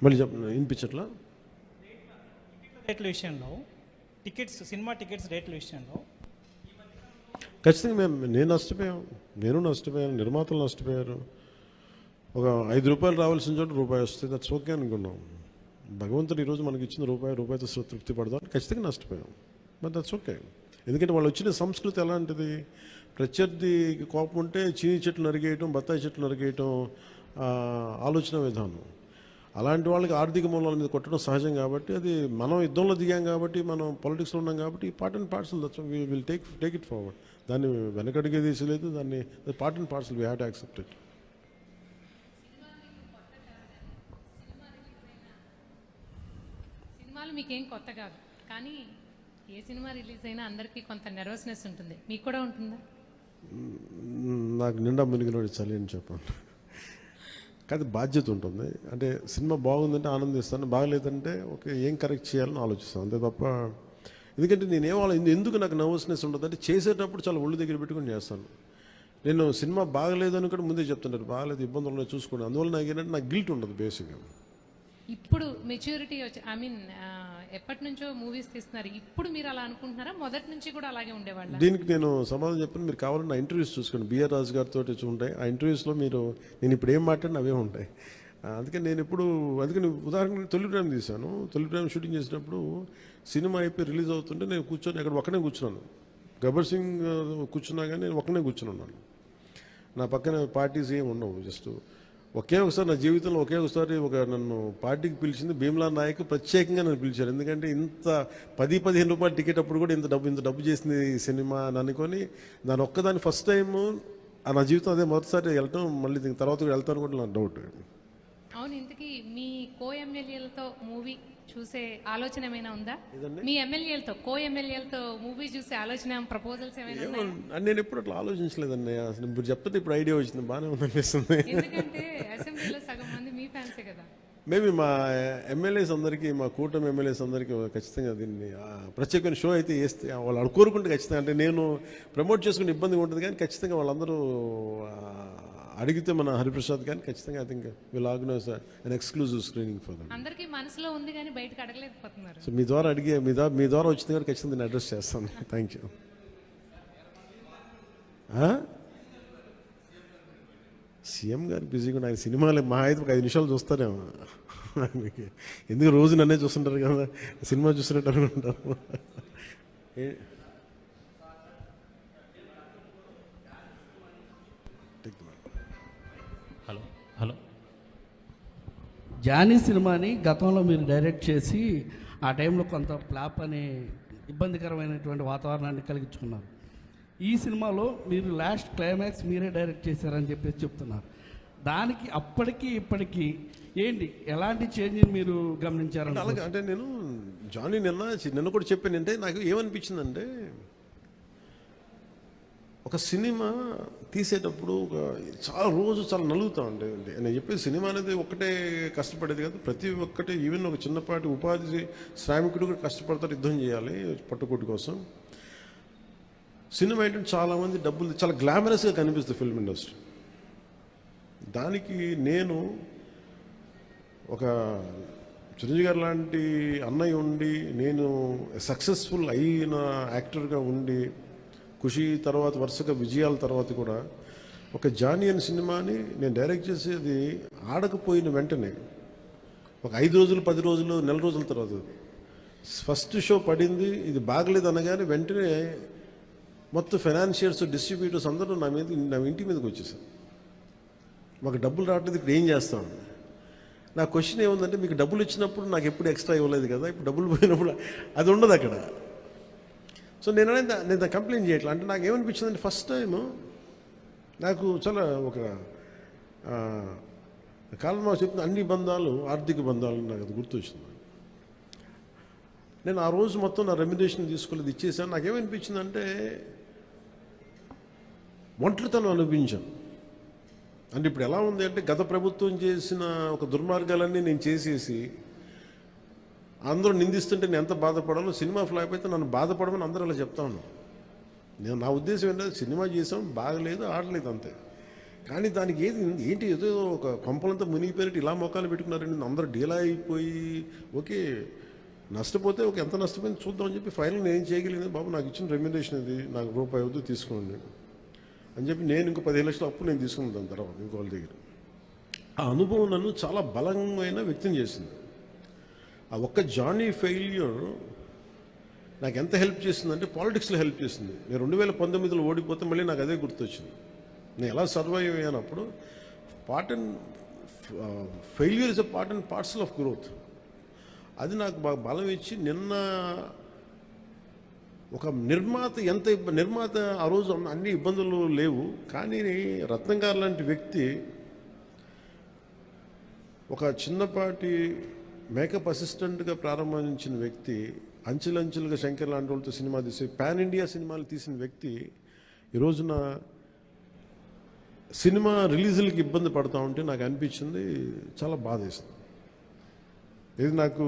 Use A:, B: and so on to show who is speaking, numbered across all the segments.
A: మళ్ళీ వినిపించట్లా.
B: రేట్ల విషయంలో సినిమా టికెట్స్ రేట్ల విషయంలో
A: ఖచ్చితంగా నేను నష్టపోయాను, నిర్మాతలు నష్టపోయారు. ఒక ₹5 రావాల్సిన చోట రూపాయి వస్తుంది, దట్స్ ఓకే అనుకున్నాం. భగవంతుడు ఈరోజు మనకి ఇచ్చిన రూపాయితో తృప్తి పడదాం, ఖచ్చితంగా నష్టపోయాం. But that's okay. ఎందుకంటే వాళ్ళు వచ్చిన సంస్కృతి ఎలాంటిది, ప్రత్యర్థికి కోపం ఉంటే చీని చెట్లు నరిగేయటం, బత్తాయి చెట్లు నరిగేయటం ఆలోచన విధానం. అలాంటి వాళ్ళకి ఆర్థిక మూలాల మీద కొట్టడం సహజం. కాబట్టి అది మనం యుద్ధంలో దిగాం కాబట్టి, మనం పొలిటిక్స్లో ఉన్నాం కాబట్టి part and parcel, that's will take it forward. దాన్ని వెనకడిగే తీసలేదు, దాన్ని part and parcel, we have to accept it.
C: సినిమాలు మీకేం కొత్త కాదు, కానీ ఏ సినిమా రిలీజ్ అయినా అందరికీ కొంత నర్వస్నెస్ ఉంటుంది, మీకు కూడా ఉంటుందా?
A: నాకు నిండా మునిగినోడు చలి అని చెప్పండి. కానీ బాధ్యత ఉంటుంది. అంటే సినిమా బాగుందంటే ఆనందిస్తాను, బాగలేదంటే ఓకే ఏం కరెక్ట్ చేయాలని ఆలోచిస్తాను, అంతే తప్ప. ఎందుకంటే ఎందుకు నాకు నర్వస్నెస్ ఉంటుంది అంటే, చేసేటప్పుడు చాలా ఒళ్ళు దగ్గర పెట్టుకుని చేస్తాను. నేను సినిమా బాగలేదని కూడా ముందే చెప్తుంటారు, బాగలేదు ఇబ్బందులు ఉన్నాయి చూసుకోండి. అందువల్ల నాకు ఏంటంటే నాకు గిల్ట్ ఉండదు బేసిక్గా.
C: ఇప్పుడు మెచ్యూరిటీ వచ్చి ఎప్పటి నుంచో మూవీస్ తీస్తున్నారు, ఇప్పుడు మీరు అలా అనుకుంటున్నారా? మొదటి నుంచి కూడా అలాగే ఉండేవాళ్ళు?
A: దీనికి నేను సమాధానం చెప్పాను. మీరు కావాలంటే నా ఇంటర్వ్యూస్ చూసుకోండి, బిఆర్ రాజు గారితో ఉంటాయి. ఆ ఇంటర్వ్యూస్లో నేను ఇప్పుడు ఏం మాట్లాడినా అవే ఉంటాయి. అందుకని అందుకని ఉదాహరణకి తొలి ప్రేమ తీశాను. తొలి ప్రేమ షూటింగ్ చేసినప్పుడు సినిమా అయిపోయి రిలీజ్ అవుతుంటే నేను కూర్చొని అక్కడ ఒక్కనే కూర్చున్నాను. గబ్బర్ సింగ్ కూర్చున్నా కానీ నేను ఒక్కనే కూర్చుని ఉన్నాను. నా పక్కన పార్టీస్ ఏమి ఉండవు. జస్ట్ నా జీవితంలో ఒకే ఒకసారి నన్ను పార్టీకి పిలిచింది భీమ్లా నాయక్, ప్రత్యేకంగా నన్ను పిలిచారు. ఎందుకంటే ఇంత ₹10-15 టికెట్ అప్పుడు కూడా ఇంత డబ్బు చేసింది సినిమా అని అనుకొని, దాని ఒక్కదాన్ని ఫస్ట్ టైము నా జీవితం అదే మొదటిసారి వెళ్ళటం. మళ్ళీ దీని తర్వాత కూడా వెళ్తాను కూడా నాకు డౌట్.
C: అవును, ఇంతకీ మీ ఎమ్మెల్యేలతో మూవీ చూసే ఆలోచన ఏమైనా ఉందా? మీ ఎమ్మెల్యేలతో మూవీ చూసే ఆలోచన, ప్రపోజల్స్ ఏమైనా?
A: నేను ఎప్పుడు అట్లా ఆలోచించలేదండి. అసలు మీరు చెప్తే ఇప్పుడు ఐడియా వచ్చింది, బాగానే ఉందనిపిస్తుంది.
C: ఎందుకంటే అసెంబ్లీలో సగం మంది మీ ఫ్యాన్సే కదా.
A: మేబీ మా ఎమ్మెల్యేస్ అందరికీ, మా కూటమి ఎమ్మెల్యేస్ అందరికీ ఖచ్చితంగా దీన్ని ప్రత్యేకమైన షో అయితే వేస్తే వాళ్ళు కోరుకుంటే ఖచ్చితంగా, అంటే నేను ప్రమోట్ చేసుకునే ఇబ్బందిగా ఉంటుంది కానీ ఖచ్చితంగా వాళ్ళందరూ అడిగితే మన హరిప్రసాద్ కానీ ఖచ్చితంగా I think will organise an exclusive screening for them.
C: అందరికీ మనసులో ఉంది కానీ బయటకు అడగలేకపోతున్నారు.
A: సో మీ ద్వారా వచ్చింది కానీ ఖచ్చితంగా నేను అడ్రస్ చేస్తాను. Thank you. సీఎం గారు బిజీగా నాకు సినిమాలు మా అయితే ఒక 5 నిమిషాలు చూస్తారేమో. ఎందుకు రోజు నన్నే చూస్తుంటారు కదా, సినిమా చూస్తున్నట్టు అనుకుంటారు.
D: హలో,
E: జానీ సినిమాని గతంలో మీరు డైరెక్ట్ చేసి ఆ టైంలో కొంత ఫ్లాప్ అనే ఇబ్బందికరమైనటువంటి వాతావరణాన్ని కలిగించుకున్నారు. ఈ సినిమాలో మీరు లాస్ట్ క్లైమాక్స్ మీరే డైరెక్ట్ చేశారని చెప్పేసి చెప్తున్నారు. దానికి అప్పటికి ఇప్పటికీ ఏంటి, ఎలాంటి చేంజ్ని మీరు గమనించారంటే?
A: అలాగే అంటే నేను జానీ నిన్న కూడా చెప్పాను. అంటే నాకు ఏమనిపించిందంటే, ఒక సినిమా తీసేటప్పుడు చాలా నలుగుతూ ఉండే. నేను చెప్పేది సినిమా అనేది ఒక్కటే కష్టపడేది కాదు, ప్రతి ఒక్కటి. ఈవెన్ ఒక చిన్నపాటి ఉపాధి శ్రామికుడు కూడా కష్టపడతారు, యుద్ధం చేయాలి పట్టుకోటి కోసం. సినిమా ఏంటంటే చాలామంది డబ్బులు, చాలా గ్లామరస్గా కనిపిస్తుంది ఫిల్మ్ ఇండస్ట్రీ. దానికి నేను ఒక చిరంజీవి గారు లాంటి అన్నయ్య ఉండి, నేను సక్సెస్ఫుల్ అయిన యాక్టర్గా ఉండి, ఖుషి తర్వాత వరుసగా విజయాల తర్వాత కూడా ఒక జానీ అనే సినిమాని నేను డైరెక్ట్ చేసేది ఆడకపోయిన వెంటనే ఒక 5 రోజులు, 10 రోజులు, నెల రోజుల తర్వాత ఫస్ట్ షో పడింది. ఇది బాగలేదు అనగానే వెంటనే మొత్తం ఫైనాన్షియర్స్, డిస్ట్రిబ్యూటర్స్ అందరూ నా ఇంటి మీదకి వచ్చేసారు. మాకు డబ్బులు రావట్లేదు, ఇప్పుడు ఏం చేస్తాం? నా క్వశ్చన్ ఏముందంటే, మీకు డబ్బులు ఇచ్చినప్పుడు నాకు ఎప్పుడు ఎక్స్ట్రా ఇవ్వలేదు కదా, ఇప్పుడు డబ్బులు పోయినప్పుడు అది ఉండదు అక్కడ. సో నేను కంప్లైంట్ చేయట్లా. అంటే నాకు ఏమనిపించిందంటే, ఫస్ట్ టైము నాకు చాలా ఒక కాలంలో చెప్తున్న అన్ని బంధాలు ఆర్థిక బంధాలు నాకు అది గుర్తొచ్చింది. నేను ఆ రోజు మొత్తం నా రెమ్యునరేషన్ తీసుకోలేదు, ఇచ్చేసాను. నాకేమనిపించిందంటే, ఒంటరితనం అనిపించాను. అంటే ఇప్పుడు ఎలా ఉంది అంటే, గత ప్రభుత్వం చేసిన ఒక దుర్మార్గాలన్నీ నేను చేసేసి అందరూ నిందిస్తుంటే నేను ఎంత బాధపడాలో, సినిమా ఫ్లాప్ అయితే నన్ను బాధపడమని అందరూ అలా చెప్తా ఉన్నాను. నా ఉద్దేశం ఏంటంటే, సినిమా చేసాం, బాగలేదు, ఆడలేదు, అంతే. కానీ దానికి ఏంటి ఏదో ఒక కొంపలంతా మునిగిపోయినట్టు ఇలా మొక్కలు పెట్టుకున్నారండి, అందరూ డీలా అయిపోయి ఓకే నష్టపోతే ఒక ఎంత నష్టపోయింది చూద్దామని చెప్పి ఫైనల్ నేను ఏం చేయగలిగింది, బాబు నాకు ఇచ్చిన రెమ్యునరేషన్ ఇది, నాకు రూపాయి వద్దు తీసుకోండి అని చెప్పి నేను ఇంకో 15 లక్షల అప్పు నేను తీసుకున్నాను దాని తర్వాత ఇంకోళ్ళ దగ్గర. ఆ అనుభవం నన్ను చాలా బలమైన వ్యక్తం చేసింది. ఆ ఒక్క జానీ ఫెయిల్యూర్ నాకు ఎంత హెల్ప్ చేసిందంటే పాలిటిక్స్లో హెల్ప్ చేసింది. నేను 2019లో ఓడిపోతే మళ్ళీ నాకు అదే గుర్తొచ్చింది. నేను ఎలా సర్వైవ్ అయ్యానప్పుడు failure is a part and parcel of growth. అది నాకు బాగా బలం ఇచ్చి నిన్న ఒక నిర్మాత ఆ రోజు అన్ని ఇబ్బందులు లేవు, కానీ రత్నం గారు లాంటి వ్యక్తి ఒక చిన్నపాటి మేకప్ అసిస్టెంట్గా ప్రారంభించిన వ్యక్తి, అంచెలంచెలుగా శంకర్ లాంటి వాళ్ళతో సినిమా తీసి పాన్ ఇండియా సినిమాలు తీసిన వ్యక్తి ఈ రోజున సినిమా రిలీజులకి ఇబ్బంది పడతా ఉంటే నాకు అనిపించింది చాలా బాధేస్తుంది. ఇది నాకు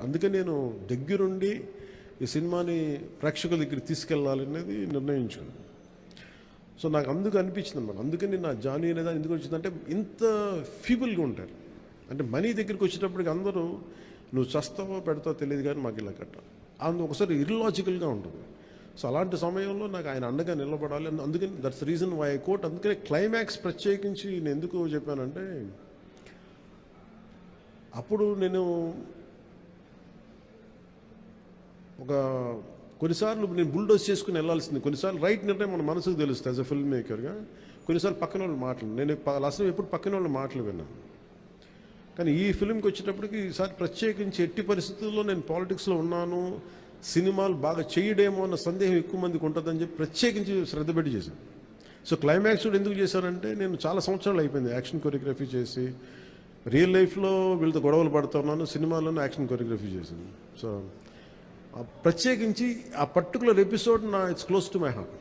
A: అందుకే నేను దగ్గరుండి ఈ సినిమాని ప్రేక్షకుల దగ్గరికి తీసుకెళ్ళాలనేది నిర్ణయించుకున్నాను. సో నాకు అందుకు అనిపించింది అన్నమాట. అందుకని నా జానీ అనేది ఎందుకు వచ్చిందంటే ఇంత ఫీబుల్గా ఉంటారు, అంటే మనీ దగ్గరికి వచ్చేటప్పటికి అందరూ నువ్వు చస్తావో పెడతావో తెలియదు కానీ మాకు ఇలా కట్టాలి ఒకసారి ఇర్లాజికల్గా ఉంటుంది. సో అలాంటి సమయంలో నాకు ఆయన అండగా నిలబడాలి. అందుకని that's reason why I quote. అందుకనే క్లైమాక్స్ ప్రత్యేకించి నేను ఎందుకు చెప్పానంటే అప్పుడు నేను కొన్నిసార్లు నేను బుల్డోజ్ చేసుకుని వెళ్ళాల్సింది, కొన్నిసార్లు రైట్ నిర్ణయం మన మనసుకు తెలుస్తుంది యాజ్ అ ఫిల్మ్ మేకర్గా. కొన్నిసార్లు పక్కన వాళ్ళు మాటలు నేను అసలు ఎప్పుడు పక్కన వాళ్ళు మాటలు విన్నాను. కానీ ఈ ఫిల్మ్కి వచ్చేటప్పటికి ఈసారి ప్రత్యేకించి ఎట్టి పరిస్థితుల్లో నేను పాలిటిక్స్లో ఉన్నాను, సినిమాలు బాగా చేయడేమో అన్న సందేహం ఎక్కువ మందికి ఉంటుందని చెప్పి ప్రత్యేకించి శ్రద్ధ పెట్టి చేశాను. సో క్లైమాక్స్ కూడా ఎందుకు చేశానంటే నేను చాలా సంవత్సరాలు అయిపోయింది యాక్షన్ కొరియోగ్రఫీ చేసి, రియల్ లైఫ్లో వీళ్ళతో గొడవలు పడుతున్నాను, సినిమాలోనే యాక్షన్ కొరియోగ్రఫీ చేశాను. సో ప్రత్యేకించి ఆ particular episode it's close to my heart.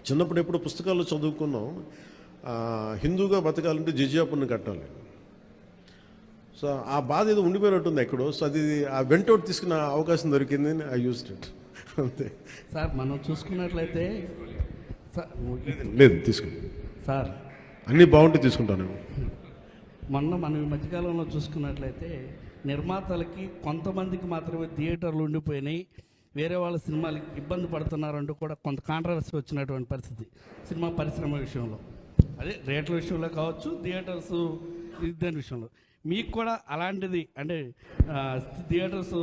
A: చిన్నప్పుడు ఎప్పుడు పుస్తకాల్లో చదువుకున్నాం, హిందూగా బతకాలంటే జిజియాపుని కట్టాలి. సో ఆ బాధ ఏదో ఉండిపోయినట్టుంది ఎక్కడో. సో అది ఆ వెంటౌట్ తీసుకున్న అవకాశం దొరికింది, ఐ యూజ్డ్ ఇట్ అంతే.
E: సార్ మనం చూసుకున్నట్లయితే
A: లేదు తీసుకుని
E: సార్
A: అన్నీ బాగుంటే తీసుకుంటాను.
E: మనం ఈ మధ్యకాలంలో చూసుకున్నట్లయితే నిర్మాతలకి కొంతమందికి మాత్రమే థియేటర్లు ఉండిపోయినాయి, వేరే వాళ్ళ సినిమాలకి ఇబ్బంది పడుతున్నారంటూ కూడా కొంత కాంట్రవర్సీ వచ్చినటువంటి పరిస్థితి సినిమా పరిశ్రమ విషయంలో. అదే రేట్ల విషయంలో కావచ్చు, థియేటర్స్ దాని విషయంలో మీకు కూడా అలాంటిది అంటే థియేటర్స్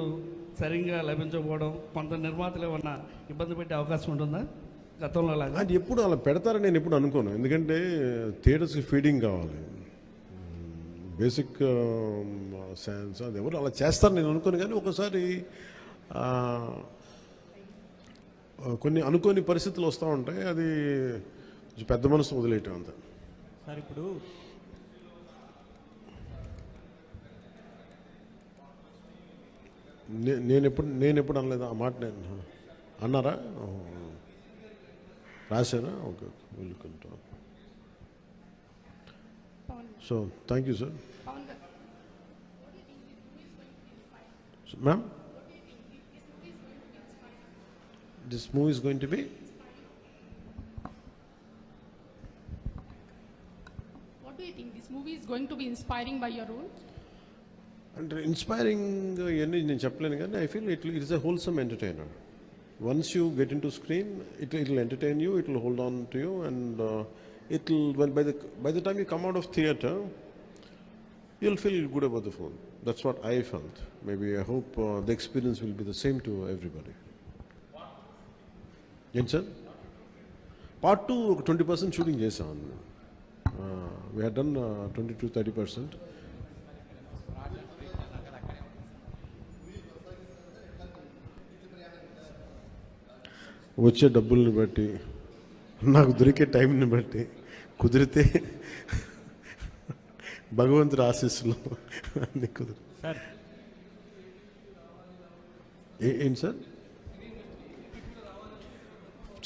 E: సరిగ్గా లభించకపోవడం, కొంత నిర్మాతలు ఏమన్నా ఇబ్బంది పెట్టే అవకాశం ఉంటుందా గతంలో లాగా?
A: అది ఎప్పుడు అలా పెడతారని నేను ఎప్పుడు అనుకోను, ఎందుకంటే థియేటర్స్కి ఫీడింగ్ కావాలి, బేసిక్ సైన్స్, అది ఎవరు అలా చేస్తారు నేను అనుకోను. కానీ ఒకసారి కొన్ని అనుకోని పరిస్థితులు వస్తూ ఉంటాయి, అది పెద్ద మనసు వదిలేయటం అంతా.
B: సార్ ఇప్పుడు
A: నేను ఎప్పుడు అనలేదు ఆ మాట. నేను అన్నారా, రాశారా? Okay, welcome. So thank you sir. Ma'am, this movie is going to be
D: What do you think this movie is going to be inspiring by your role?
A: అంటే ఇన్స్పైరింగ్ ఇవన్నీ నేను చెప్పలేను, కానీ I feel it is a wholesome entertainer. Once you get in to screen it will entertain you, it will hold on to you, and it will, well, by the time you come out of theatre, you'll feel good about the film. That's what I felt. Maybe I hope the experience will be the same to everybody. Yes sir. Part 2 20% shooting చేసాం. We had done 20 to 30%. వచ్చే డబ్బుల్ని బట్టి, నాకు దొరికే టైంని బట్టి, కుదిరితే భగవంతుడి ఆశీస్సులు అన్ని కుదిరి.
B: సార్
A: ఏంటి సార్,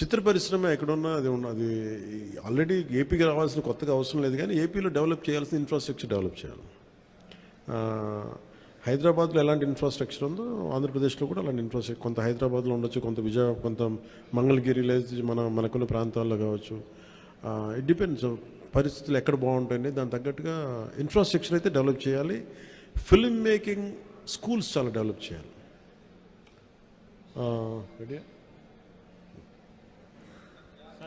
A: చిత్ర పరిశ్రమ ఎక్కడున్నా అది ఉన్నది. ఆల్రెడీ ఏపీకి రావాల్సిన కొత్తగా అవసరం లేదు, కానీ ఏపీలో డెవలప్ చేయాల్సిన ఇన్ఫ్రాస్ట్రక్చర్ డెవలప్ చేయాలి. హైదరాబాద్లో ఎలాంటి ఇన్ఫ్రాస్ట్రక్చర్ ఉందో ఆంధ్రప్రదేశ్లో కూడా అలాంటి ఇన్ఫ్రాస్ట్రక్చర్ కొంత హైదరాబాద్లో ఉండొచ్చు, కొంత కొంత మంగళగిరి లేదా మనకున్న ప్రాంతాల్లో కావచ్చు. It depends. పరిస్థితులు ఎక్కడ బాగుంటాయని దాని తగ్గట్టుగా ఇన్ఫ్రాస్ట్రక్చర్ అయితే డెవలప్ చేయాలి. ఫిల్మ్ మేకింగ్ స్కూల్స్ చాలా డెవలప్ చేయాలి. రెడీ